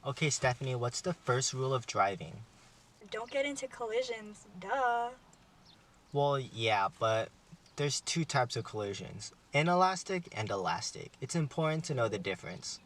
Okay, Stephanie, what's the first rule of driving? Don't get into collisions, duh. Well, yeah, but there's two types of collisions, inelastic and elastic. It's important to know the difference.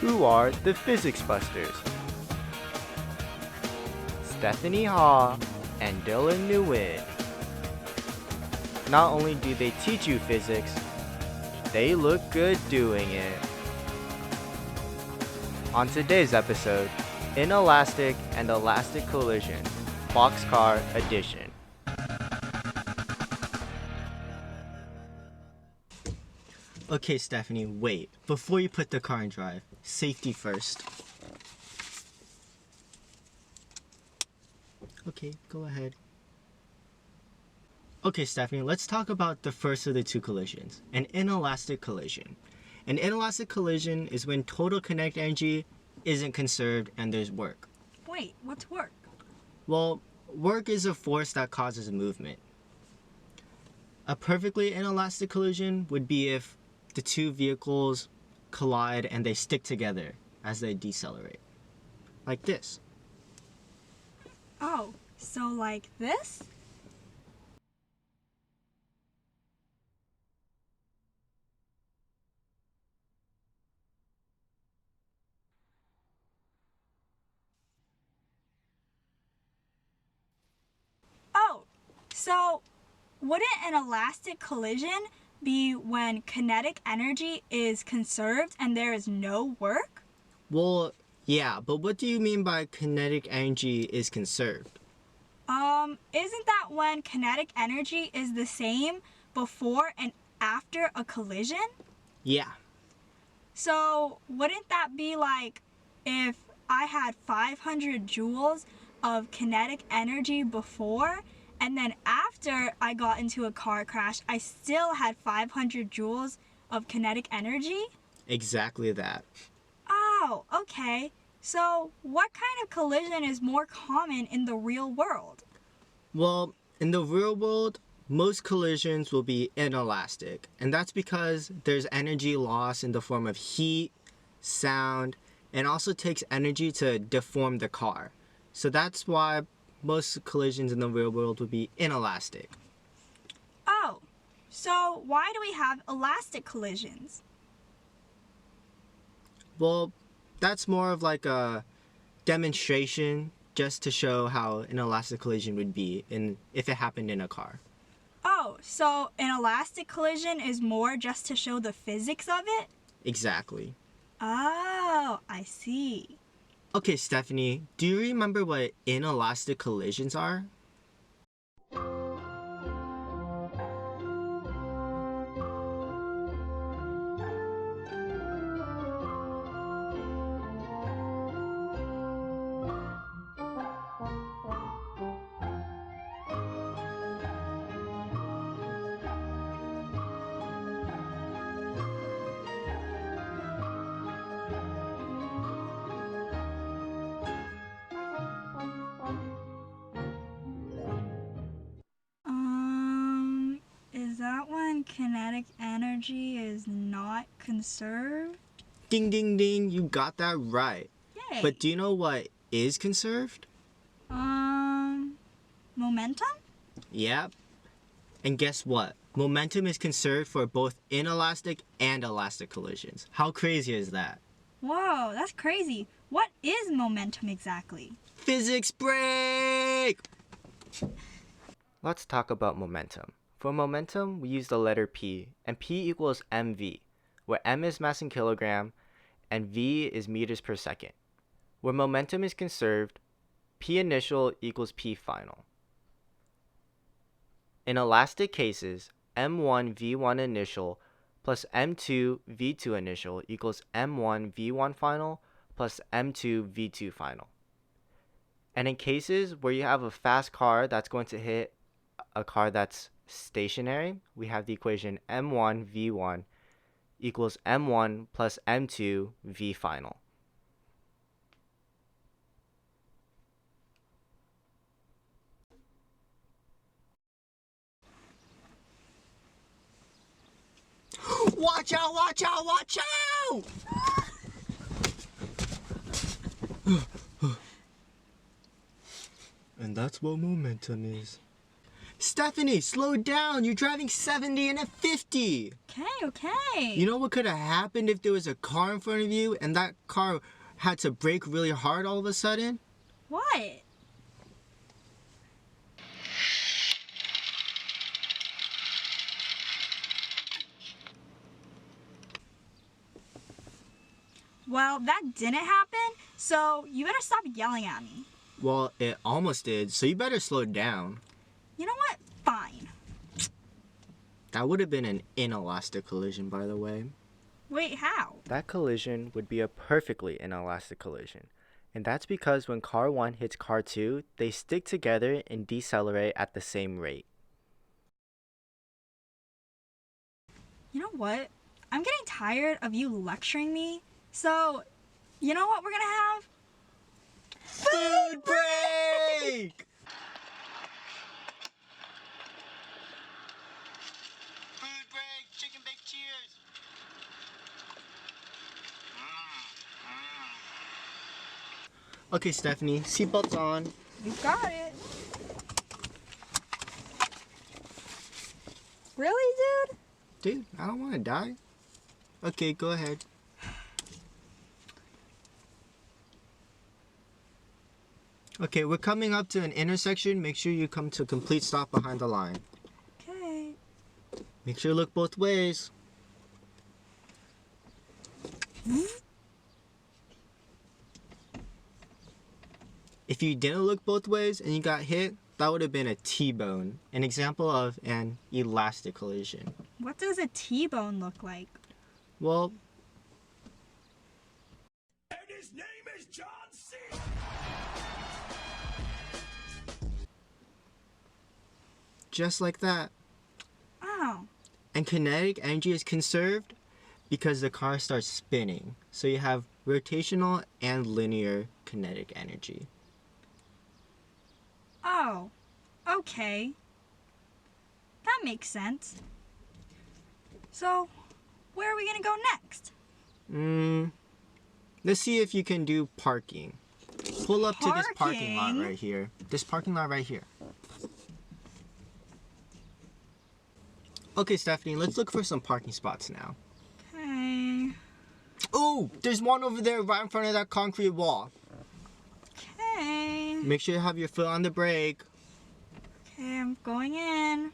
Who are the Physics Busters? Stephanie Ha and Dylan Nguyen. Not only do they teach you physics, they look good doing it. On today's episode, Inelastic and Elastic Collision, Boxcar Edition. Okay, Stephanie, wait. Before you put the car in drive, safety first. Okay, go ahead. Okay, Stephanie, let's talk about the first of the two collisions, an inelastic collision. An inelastic collision is when total kinetic energy isn't conserved and there's work. Wait, what's work? Well, work is a force that causes movement. A perfectly inelastic collision would be if the two vehicles collide and they stick together as they decelerate. Like this. Oh, so like this? Oh, so wouldn't an elastic collision be when kinetic energy is conserved and there is no work? Well, yeah, but what do you mean by kinetic energy is conserved? Isn't that when kinetic energy is the same before and after a collision? Yeah. So wouldn't that be like if I had 500 joules of kinetic energy before, and then after I got into a car crash, I still had 500 joules of kinetic energy? Exactly that. Oh, okay. So what kind of collision is more common in the real world? Well, in the real world, most collisions will be inelastic, and that's because there's energy loss in the form of heat, sound, and also takes energy to deform the car. So that's why most collisions in the real world would be inelastic. Oh, so why do we have elastic collisions? Well, that's more of like a demonstration just to show how an elastic collision would be if it happened in a car. Oh, so an elastic collision is more just to show the physics of it? Exactly. Oh, I see. Okay, Stephanie, do you remember what inelastic collisions are? Is that when kinetic energy is not conserved? Ding, ding, ding, you got that right. Yay. But do you know what is conserved? Momentum? Yep. And guess what? Momentum is conserved for both inelastic and elastic collisions. How crazy is that? Whoa, that's crazy. What is momentum exactly? Physics break! Let's talk about momentum. For momentum, we use the letter P, and P equals mv, where m is mass in kilogram and v is meters per second. Where momentum is conserved, P initial equals P final. In elastic cases, m1 v1 initial plus m2 v2 initial equals m1 v1 final plus m2 v2 final. And in cases where you have a fast car that's going to hit a car that's stationary, we have the equation m1 v1 equals m1 plus m2 v final. Watch out, watch out, watch out! And that's what momentum is. Stephanie, slow down. You're driving 70 and a 50. Okay. You know what could have happened if there was a car in front of you and that car had to brake really hard all of a sudden? What? Well, that didn't happen, so you better stop yelling at me. Well, it almost did, so you better slow down. You know what? Fine. That would have been an inelastic collision, by the way. Wait, how? That collision would be a perfectly inelastic collision. And that's because when car 1 hits car 2, they stick together and decelerate at the same rate. You know what? I'm getting tired of you lecturing me, so you know what we're gonna have? Food break! Food break, chicken bake, cheers! Okay, Stephanie, seatbelts on. You got it. Really, dude? Dude, I don't want to die. Okay, go ahead. Okay, we're coming up to an intersection. Make sure you come to a complete stop behind the line. Okay. Make sure you look both ways. If you didn't look both ways and you got hit, that would have been a T-bone, an example of an elastic collision. What does a T-bone look like? Well, And his name is John C. just like that. Oh. And kinetic energy is conserved because the car starts spinning. So you have rotational and linear kinetic energy. Oh. Okay. That makes sense. So, where are we gonna go next? Let's see if you can do parking. Pull up to this parking lot Parking? right here. This parking lot right here. Okay, Stephanie, let's look for some parking spots now. Okay. Oh, there's one over there right in front of that concrete wall. Okay. Make sure you have your foot on the brake. Okay, I'm going in.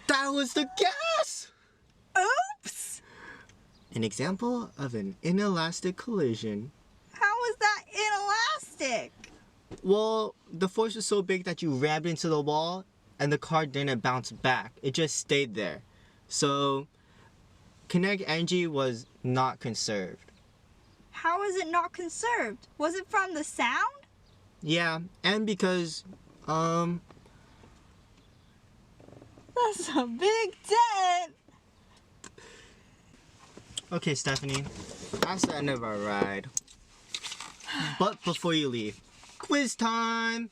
That was the gas! Oops! An example of an inelastic collision. How was that inelastic? Well, the force was so big that you rammed into the wall and the car didn't bounce back. It just stayed there. So, kinetic energy was not conserved. How is it not conserved? Was it from the sound? Yeah, and because, That's a big dent. okay, Stephanie, that's the end of our ride. But before you leave, quiz time!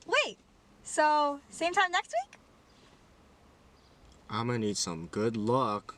Wait. So, same time next week? I'm gonna need some good luck.